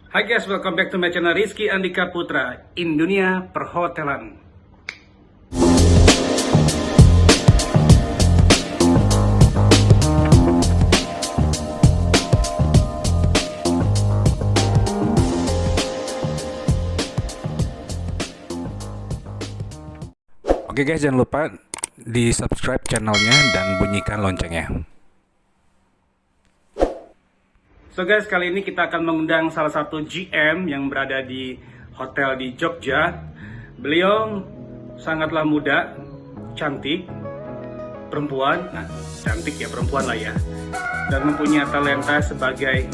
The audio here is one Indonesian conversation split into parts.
Hai guys, welcome back to my channel Rizky Andika Putra in dunia perhotelan. Oke guys, jangan lupa di subscribe channelnya dan bunyikan loncengnya. So guys, kali ini kita akan mengundang salah satu GM yang berada di hotel di Jogja. Beliau sangatlah muda, cantik, perempuan, cantik ya perempuan lah ya, dan mempunyai talenta sebagai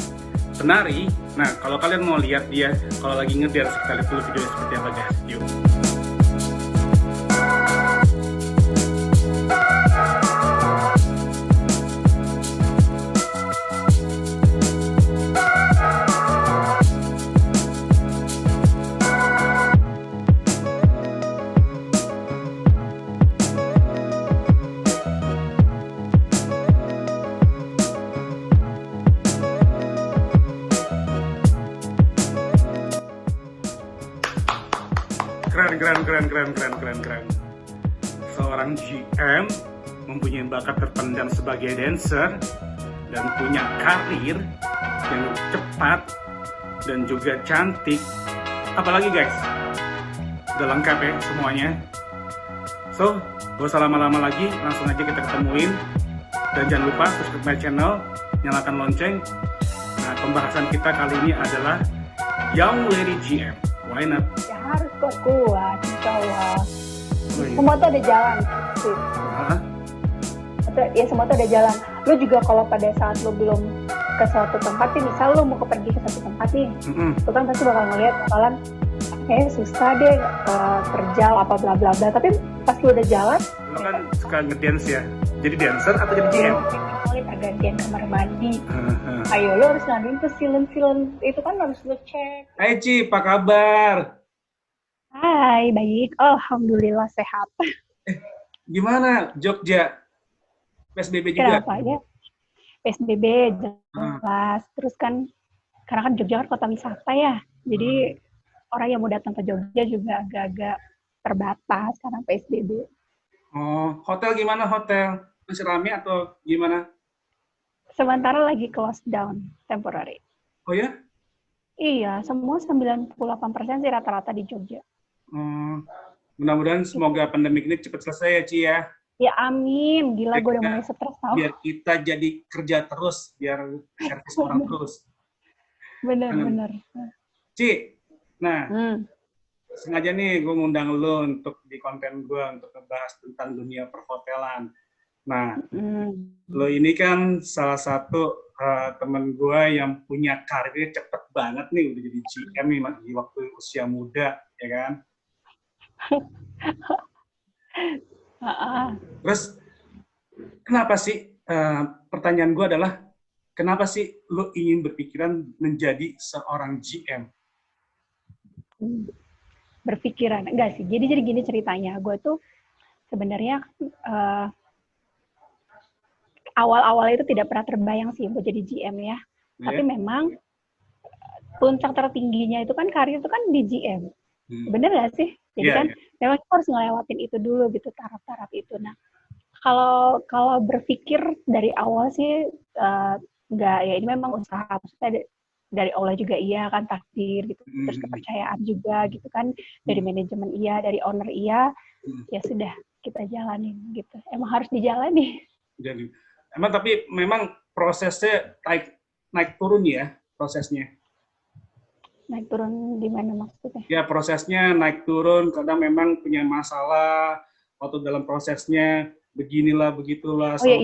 penari. Nah, kalau kalian mau lihat dia kalau lagi ngedance, kita lihat dulu videonya seperti apa guys. Yuk. Keren. Seorang GM mempunyai bakat terpendam sebagai dancer dan punya karir yang cepat dan juga cantik. Apalagi guys, udah lengkap ya semuanya. So, gak usah lama-lama lagi, langsung aja kita ketemuin. Dan jangan lupa subscribe my channel, nyalakan lonceng. Nah, pembahasan kita kali ini adalah Young Lady GM. Why not? Ya harus kuat, insya Allah. Semua tuh ada jalan sih. Ya semua tuh ada jalan. Lu juga kalau pada saat lu belum ke suatu tempat nih, misal lu mau pergi ke suatu tempat nih, lu kan pasti bakal ngeliat bakalan susah deh kerja apa bla bla bla. Tapi pas lu udah jalan, lu kan suka ngedance ya. Jadi dancer atau jadi GM? Pergantian kamar mandi. Ayo lu harus ngaduin ke silent itu kan harus lu cek. Hai Ci, apa kabar? Hai, baik. Alhamdulillah sehat. Gimana Jogja? PSBB juga? Kenapa ya? PSBB jelas. Terus kan, karena kan Jogja kan kota wisata ya. Jadi orang yang mau datang ke Jogja juga agak-agak terbatas karena PSBB. Oh, hotel gimana hotel? Masih rame atau gimana? Sementara lagi close down, temporary. Oh ya? Iya, semua 98% sih rata-rata di Jogja. Mudah-mudahan semoga pandemi ini cepat selesai ya Ci ya. Ya amin, gila gue udah mulai stres tau. Biar kita jadi kerja terus, biar servis orang terus. Bener. Ci, nah sengaja nih gue ngundang lo untuk di konten gue untuk ngebahas tentang dunia perhotelan. Nah, lo ini kan salah satu temen gue yang punya karirnya cepet banget nih, udah jadi GM nih di waktu usia muda, ya kan? Terus kenapa sih pertanyaan gue adalah kenapa sih lo ingin berpikiran menjadi seorang GM? Berpikiran enggak sih, jadi gini ceritanya. Gue tuh sebenarnya awal-awal itu tidak pernah terbayang sih buat jadi GM ya. Tapi memang puncak tertingginya itu kan karir itu kan di GM. Bener gak sih? Jadi kan memang kita harus ngelewatin itu dulu gitu, taraf-taraf itu. Nah, kalau berpikir dari awal sih enggak ya, ini memang usaha. Maksudnya dari Allah juga iya kan, takdir gitu. Terus kepercayaan juga gitu kan, dari manajemen iya, dari owner iya. Ya sudah, kita jalanin gitu. Emang harus dijalani. Jadi emang tapi memang prosesnya naik turun ya prosesnya. Naik turun di mana maksudnya? Ya prosesnya naik turun, kadang memang punya masalah waktu dalam prosesnya beginilah begitulah. Oh ya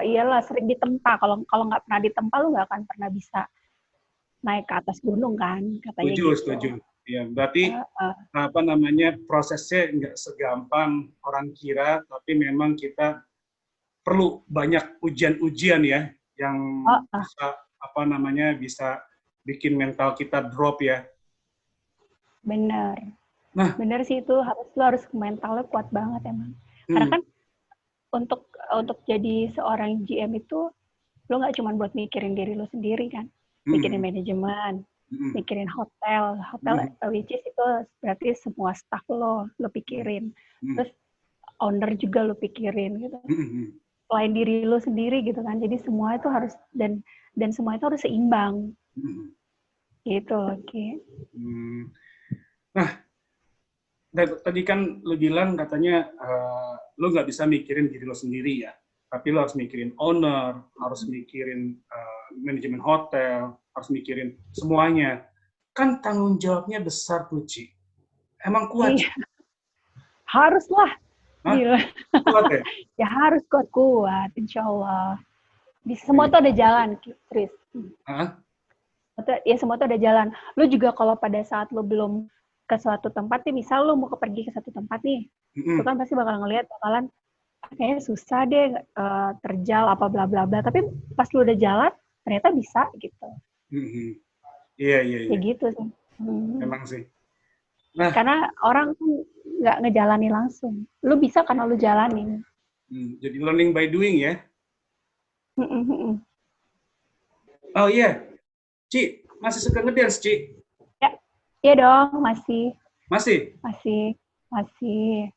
iyalah sering ditempa. Kalau nggak pernah ditempa lu nggak akan pernah bisa naik ke atas gunung kan katanya. Setuju. Ya berarti apa namanya prosesnya nggak segampang orang kira, tapi memang kita perlu banyak ujian-ujian ya yang bisa apa namanya bisa bikin mental kita drop ya. Bener. Nah, bener sih itu harus mentalnya kuat banget emang. Karena kan untuk jadi seorang GM itu lo nggak cuma buat mikirin diri lo sendiri kan. mikirin manajemen, mikirin hotel, which is itu berarti semua staff lo pikirin, terus owner juga lo pikirin gitu. Selain diri lo sendiri gitu kan, jadi semua itu harus dan semua itu harus seimbang. Gitu loh, Ki. Nah, tadi kan lo bilang katanya lo nggak bisa mikirin diri lo sendiri ya, tapi lo harus mikirin owner, harus mikirin manajemen hotel, harus mikirin semuanya. Kan tanggung jawabnya besar tuh, Ci. Emang kuat? Iya. Haruslah. Gila. Kuat ya? Ya harus kuat, insya Allah. Semua tuh ada jalan, Tris. Ya semua tuh ada jalan. Lu juga kalau pada saat lu belum ke suatu tempat nih, misal lu mau pergi ke satu tempat nih, lu kan pasti bakalan kayaknya susah deh, terjal apa bla bla bla. Tapi pas lu udah jalan, ternyata bisa gitu. Iya. Ya gitu sih. Memang sih. Nah, karena orang tuh nggak ngejalani langsung. Lu bisa karena lu jalanin. Jadi learning by doing ya. Oh iya, Ci, masih suka ngedance, Ci? Ya, iya dong, masih. Masih? Masih.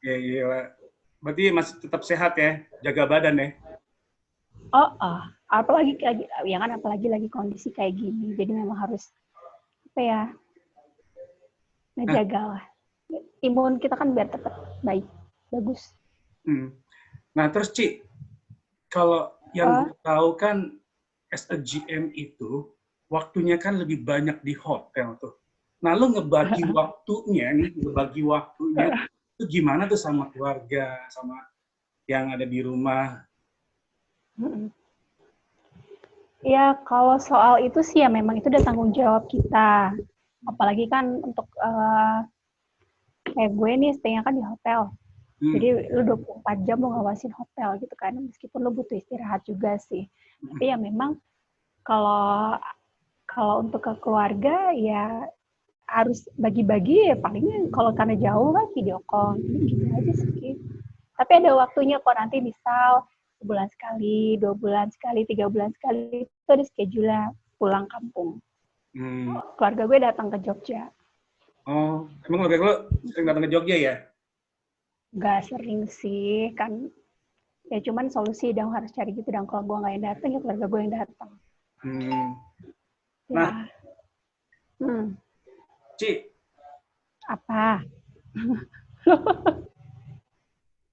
Iya. Berarti masih tetap sehat ya, jaga badan ya? Apalagi lagi kondisi kayak gini, jadi memang harus ngejaga lah. Imun kita kan biar tetap baik, bagus. Nah terus Ci, kalau yang gue tahu kan as a GM itu waktunya kan lebih banyak di hotel tuh. Nah lo ngebagi waktunya itu gimana tuh sama keluarga, sama yang ada di rumah? Ya kalau soal itu sih ya memang itu udah tanggung jawab kita. Apalagi kan untuk kayak gue nih stay-nya kan di hotel. Jadi lu 24 jam lu ngawasin hotel gitu kan. Meskipun lu butuh istirahat juga sih. Tapi ya memang kalau untuk ke keluarga ya harus bagi-bagi ya paling kalau karena jauh kan video call. Jadi gitu aja sih. Tapi ada waktunya kok nanti misal sebulan sekali, 2 bulan sekali, 3 bulan sekali itu ada schedule pulang kampung. Keluarga gue datang ke Jogja. Oh, emang keluarga lo sering datang ke Jogja ya? Gak sering sih, kan ya cuman solusi dong harus cari gitu dong. Kalau gue gak yang datang, ya keluarga gue yang datang. Nah, Ci. Apa?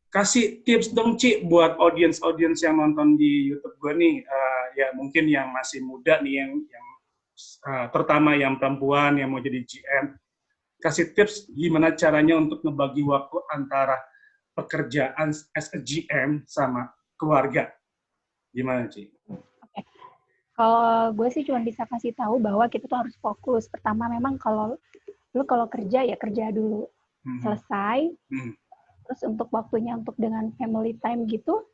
Kasih tips dong, Ci, buat audiens yang nonton di YouTube gue nih, ya mungkin yang masih muda nih, yang terutama yang perempuan yang mau jadi GM. Kasih tips gimana caranya untuk ngebagi waktu antara pekerjaan as a GM sama keluarga. Gimana, Ci? Okay. Kalau gue sih cuma bisa kasih tahu bahwa kita tuh harus fokus. Pertama memang kalau kerja ya kerja dulu. Selesai. Terus untuk waktunya untuk dengan family time gitu,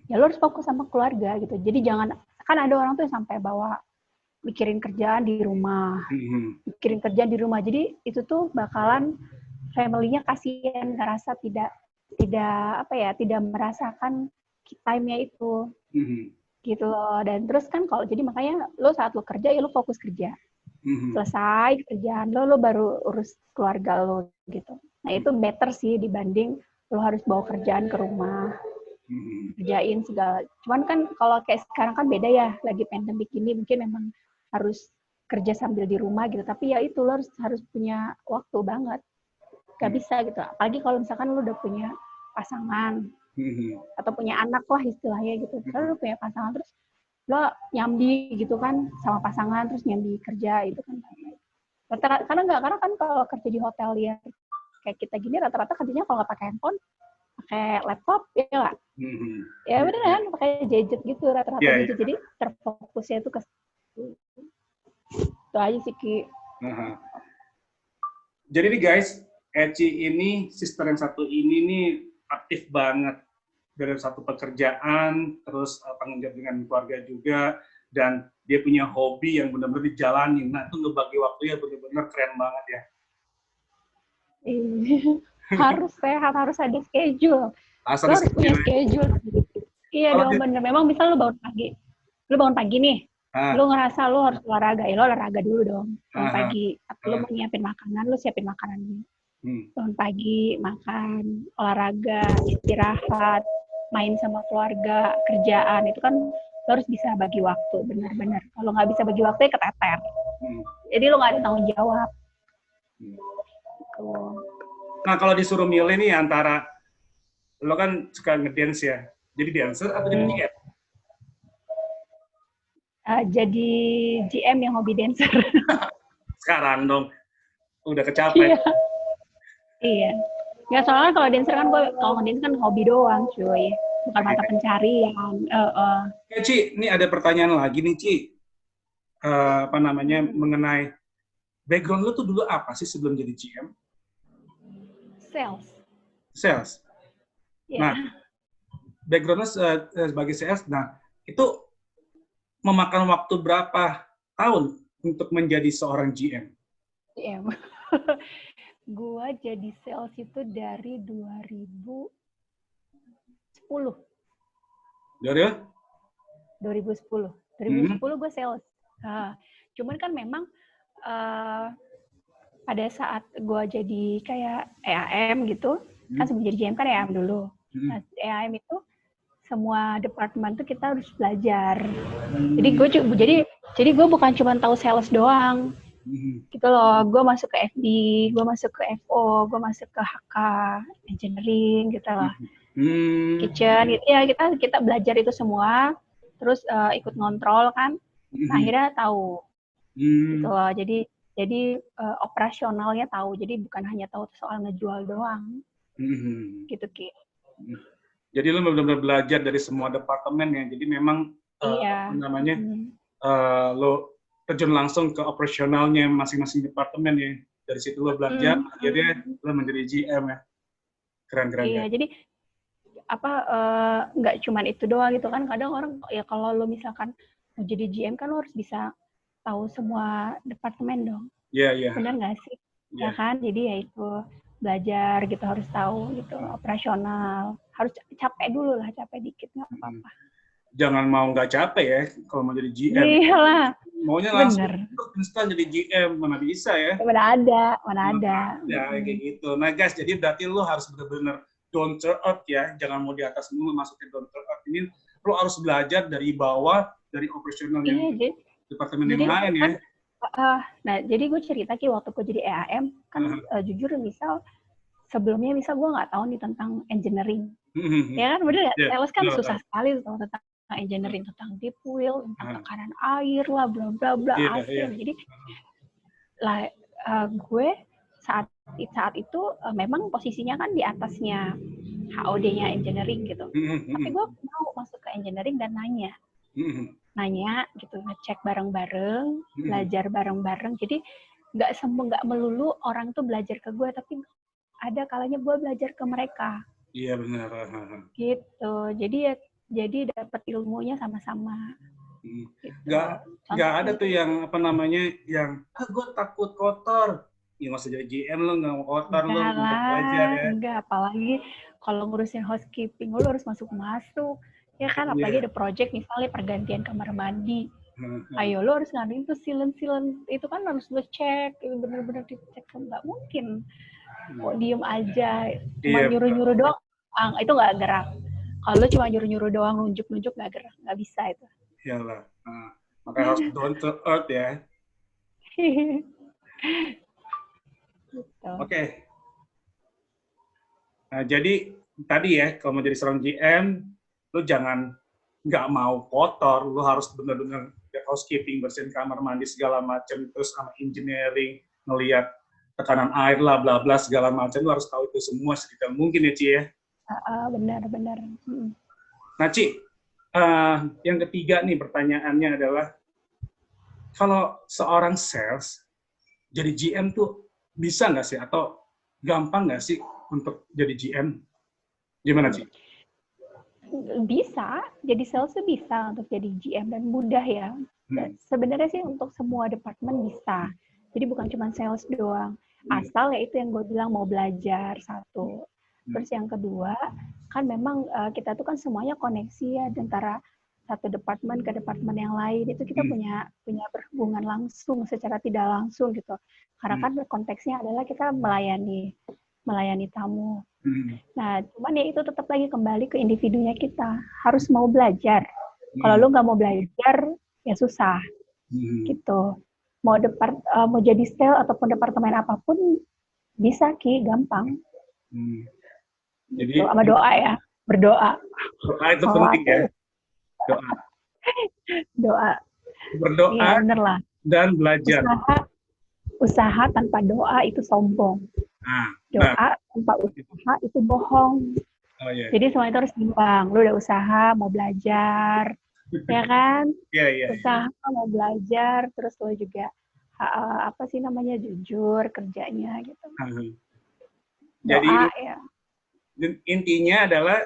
ya lo harus fokus sama keluarga gitu. Jadi jangan, kan ada orang tuh yang sampai bawa mikirin kerjaan di rumah. Jadi itu tuh bakalan family-nya kasihan, ngerasa tidak merasakan time-nya itu. Gitu loh. Dan terus kan kalau jadi makanya lo saat lo kerja ya lo fokus kerja. Selesai kerjaan lo baru urus keluarga lo gitu. Nah itu better sih dibanding lo harus bawa kerjaan ke rumah. Kerjain segala. Cuman kan kalau kayak sekarang kan beda ya, lagi pandemik ini mungkin memang harus kerja sambil di rumah gitu. Tapi ya itu lo harus punya waktu banget. Gak bisa gitu. Apalagi kalau misalkan lo udah punya pasangan atau punya anak lah istilahnya gitu. Kalau lo punya pasangan terus lo nyambi gitu kan sama pasangan terus nyambi kerja itu kan. Karena kan kalau kerja di hotel ya kayak kita gini rata-rata kerjanya kalau nggak pakai handphone pakai laptop ya nggak? Ya beneran pakai gadget gitu rata-rata gadget. Jadi terfokusnya itu ke itu aja sih Ki. Jadi nih guys, Eci ini sister yang satu ini nih aktif banget dari satu pekerjaan, terus tanggung jawab dengan keluarga juga, dan dia punya hobi yang benar-benar dijalanin. Nah itu ngebagi waktunya benar-benar keren banget ya. Harus sehat, harus ada schedule. Lo harus punya schedule. Iya dong bener. Memang misal lo bangun pagi nih, Lu ngerasa lu harus olahraga, ya lu olahraga dulu dong. Bangun pagi, lu mau nyiapin makanan, lu siapin makanan dulu. Bangun pagi, makan, olahraga, istirahat, main sama keluarga, kerjaan, itu kan lu harus bisa bagi waktu, benar-benar. Kalau nggak bisa bagi waktu, ya keteter. Jadi lu nggak ada tanggung jawab. Gitu. Nah, kalau disuruh milih nih antara, lo kan suka ngedance ya, jadi dancer atau jadi GM? Jadi GM yang hobi dancer. Sekarang dong, udah kecapai. Iya. Ya soalnya kalau dancer kan kalau ngedance kan hobi doang, cuy. Bukan mata pencarian. Ya, Ci, ini ada pertanyaan lagi nih, Ci. Apa namanya, mengenai background lo tuh dulu apa sih sebelum jadi GM? Sales. Yeah. Nah, background lo sebagai sales, nah itu memakan waktu berapa tahun untuk menjadi seorang GM? GM. Gua jadi sales itu dari 2010. Dari 2010. 2010 gue sales. Cuman kan memang pada saat gue jadi kayak EAM gitu, kan sebelum jadi GM kan EAM dulu. Nah, EAM itu semua departemen tuh kita harus belajar. Jadi gue bukan cuma tahu sales doang. Gitu loh, gue masuk ke FD, gue masuk ke FO, gue masuk ke HK, engineering gitu loh. Kitchen, gitu ya kita belajar itu semua, terus ikut ngontrol kan, akhirnya tahu. Gitu loh, jadi operasionalnya tahu, jadi bukan hanya tahu soal ngejual doang. Gitu Ki. Jadi lo benar-benar belajar dari semua departemen ya, jadi memang namanya lo terjun langsung ke operasionalnya masing-masing departemen ya. Dari situ lo belajar, akhirnya lo menjadi GM ya. Keren-keren. Iya, jadi nggak cuman itu doang gitu kan. Kadang orang ya kalau lo misalkan mau jadi GM kan lo harus bisa tahu semua departemen dong. Iya. Benar nggak sih? Ya kan. Jadi ya itu belajar gitu, harus tahu gitu, operasional. Harus capek dulu lah, capek dikit nggak apa-apa. Jangan mau nggak capek ya kalau mau jadi GM. Iyalah. Maunya langsung instan jadi GM, mana bisa ya? Mana ada. Ya kayak gitu. Nah guys, jadi berarti lo harus benar-benar down to earth ya, jangan mau di atas mulu, masukin down to earth. Ini lo harus belajar dari bawah, dari operasional yang departemen yang lain ya. Nah, jadi gue cerita Ki, waktu gue jadi EAM, kan jujur misal sebelumnya gue nggak tahu nih tentang engineering. Ya kan, bener nggak? Sales kan susah sekali tentang engineering, tentang deep wheel, tentang tekanan air lah, bla bla bla, AC. Jadi gue saat itu memang posisinya kan di atasnya HOD-nya engineering gitu. Tapi gue mau masuk ke engineering dan nanya gitu, ngecek bareng-bareng, belajar bareng-bareng. Jadi nggak melulu orang tuh belajar ke gue, tapi ada kalanya gue belajar ke mereka. Iya benar. Gitu. Jadi dapat ilmunya sama-sama. Gitu. Nggak ada tuh yang apa namanya yang gue takut kotor. Ya nggak usah jadi GM lo, nggak mau kotor lo, untuk belajar ya. Enggak, apalagi kalau ngurusin housekeeping lo harus masuk. Ya kan, apalagi ada project misalnya pergantian kamar mandi. Ayo lo harus ngadain tuh silen itu kan harus lo cek, bener-bener dicek, nggak mungkin kok diem aja, cuma nyuruh-nyuruh doang, itu nggak gerak. Kalau lo cuma nyuruh-nyuruh doang, nunjuk-nunjuk nggak gerak, nggak bisa itu. Iyalah, makanya harus down to earth ya. Gitu. Oke. Nah, jadi tadi ya, kalau mau jadi seorang GM, lo jangan nggak mau kotor, lo harus benar-benar housekeeping, bersihin kamar mandi segala macam, terus sama engineering, ngelihat tekanan air lah, bla bla segala macam, lo harus tahu itu semua sedetail mungkin ya, Ci ya. Benar. Nah, Ci, yang ketiga nih pertanyaannya adalah, kalau seorang sales jadi GM tuh bisa nggak sih, atau gampang nggak sih untuk jadi GM? Gimana, Ci? Bisa, jadi sales tuh bisa untuk jadi GM dan mudah ya. Sebenarnya sih untuk semua departemen bisa. Jadi bukan cuma sales doang. Asal ya itu yang gue bilang, mau belajar satu. Terus yang kedua, kan memang kita tuh kan semuanya koneksi ya antara satu departemen ke departemen yang lain itu kita punya berhubungan langsung secara tidak langsung gitu. Karena kan konteksnya adalah kita melayani tamu. Nah, cuman ya itu tetap lagi kembali ke individunya kita. Harus mau belajar. Kalau lu nggak mau belajar, ya susah. Gitu. Mau jadi sales ataupun departemen apapun bisa Ki, gampang. Jadi gitu. Sama doa ya, berdoa. Doa itu penting ya. Doa. Berdoa ya, bener lah. Dan belajar. Usaha tanpa doa itu sombong. Doa tanpa usaha itu bohong. Jadi semua itu harus seimbang. Lu udah usaha, mau belajar, ya kan? Usaha mau belajar, terus lu juga jujur kerjanya gitu. Jadi doa, ya. Intinya adalah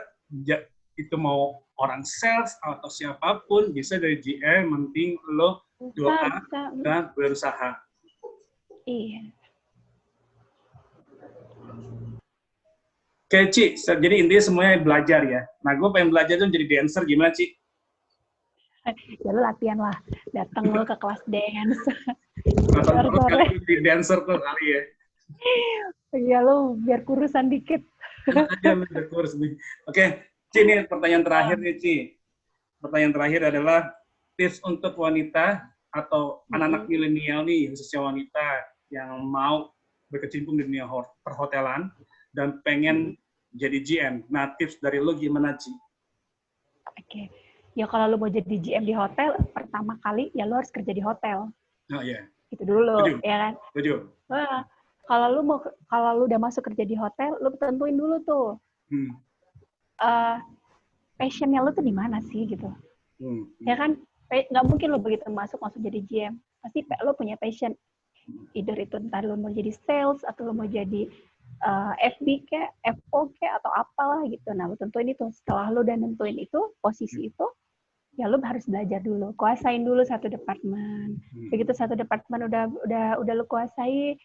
itu mau orang sales atau siapapun bisa dari GM, penting lo doa dan berusaha. Iya. Oke, Ci, jadi intinya semuanya belajar ya. Nah, gue pengen belajar tuh jadi dancer, gimana, Ci? Ya lu latihan lah, datang lu ke kelas dance. Di dancer tuh kali ya. Iya, lu biar kurusan dikit. Biar kurus. Oke, Ci, ini pertanyaan terakhir nih, Ci. Pertanyaan terakhir adalah tips untuk wanita atau anak-anak milenial nih, khususnya wanita yang mau berkecimpung di dunia perhotelan dan pengen jadi GM. Nah, tips dari lo gimana, Ci? Oke. Ya kalau lo mau jadi GM di hotel, pertama kali ya lo harus kerja di hotel. Oh iya. Itu dulu, Setuju. ya kan? Setuju. Wah, kalau lo udah masuk kerja di hotel, lo tentuin dulu tuh. Passionnya lo tuh di mana sih gitu. Ya kan? Nggak mungkin lo begitu masuk langsung jadi GM. Pasti lo punya passion. Either itu entar lo mau jadi sales atau lo mau jadi FB kayak, FO kayak atau apalah gitu. Nah, lo tentuin itu. Setelah lo udah nentuin itu, posisi itu, ya lo harus belajar dulu. Kuasain dulu satu departemen. Begitu satu departemen udah lo kuasain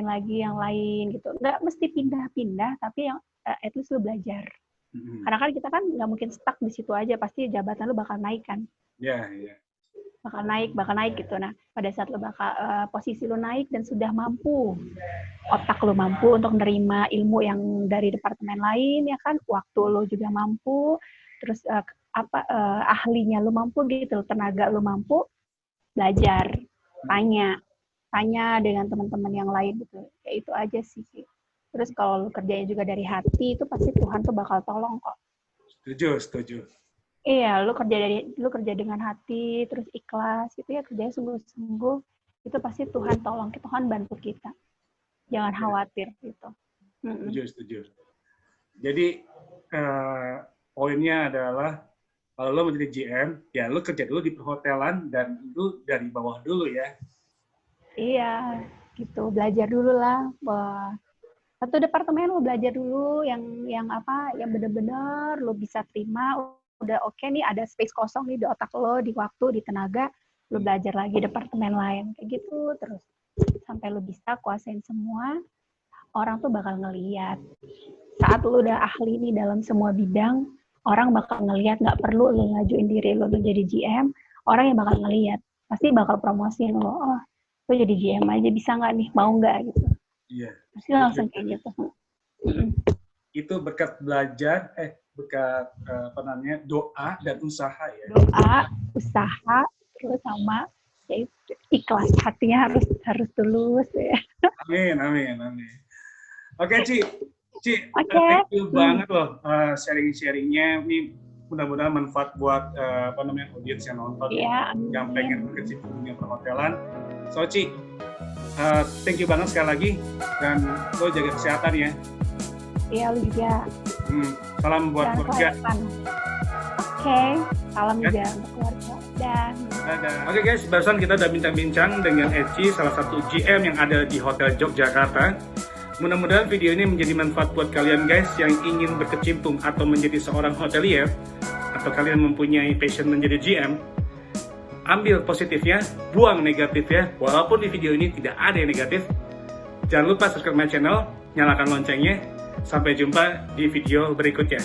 lagi yang lain gitu. Nggak mesti pindah-pindah, tapi yang at least lo belajar. Karena kan kita kan nggak mungkin stuck di situ aja. Pasti jabatan lo bakal naik kan. Iya, iya. Bakal naik gitu. Nah, pada saat lo posisi lo naik dan sudah mampu, otak lo mampu untuk menerima ilmu yang dari departemen lain, ya kan, waktu lo juga mampu, terus ahlinya lo mampu gitu, tenaga lo mampu, belajar, tanya dengan teman-teman yang lain gitu. Ya itu aja sih. Terus kalau lo kerjanya juga dari hati, itu pasti Tuhan tuh bakal tolong kok. Setuju. Iya, lu kerja dengan hati, terus ikhlas gitu ya, kerjanya sungguh-sungguh, itu pasti Tuhan tolong, Tuhan bantu kita. Jangan khawatir gitu. Setuju. Jadi poinnya adalah kalau lo menjadi GM, ya lo kerja dulu di perhotelan dan lu dari bawah dulu ya. Iya, gitu, belajar dulu lah. Satu departemen lo belajar dulu yang benar-benar lo bisa terima. Udah oke nih, ada space kosong nih di otak lo, di waktu, di tenaga, lo belajar lagi departemen lain. Kayak gitu terus. Sampai lo bisa kuasain semua, orang tuh bakal ngeliat. Saat lo udah ahli nih dalam semua bidang, orang bakal ngeliat, nggak perlu lo ngajuin diri lo jadi GM, orang yang bakal ngeliat. Pasti bakal promosiin lo, oh, lo jadi GM aja, bisa nggak nih, mau nggak gitu. Iya. Pasti langsung kayak gitu. Itu berkat belajar, berkat doa dan usaha ya. Doa, usaha, terus sama ya ikhlas, hatinya harus tulus ya. Amin. Oke, Ci, Okay. Thank you banget loh sharing-sharingnya. Ini mudah-mudahan manfaat buat audiens yang nonton, yang pengen berkecimpung dunia perhotelan. So, Ci, thank you banget sekali lagi, dan lo jaga kesehatan ya. Iya, lu juga. Salam buat keluarga. Oke, salam juga untuk keluarga. Dadah. Oke guys, barusan kita udah bincang-bincang dengan Eci, salah satu GM yang ada di Hotel Yogyakarta. Mudah-mudahan video ini menjadi manfaat buat kalian guys yang ingin berkecimpung atau menjadi seorang hotelier, atau kalian mempunyai passion menjadi GM. Ambil positifnya, buang negatifnya. Walaupun di video ini tidak ada yang negatif, jangan lupa subscribe my channel, nyalakan loncengnya. Sampai jumpa di video berikutnya.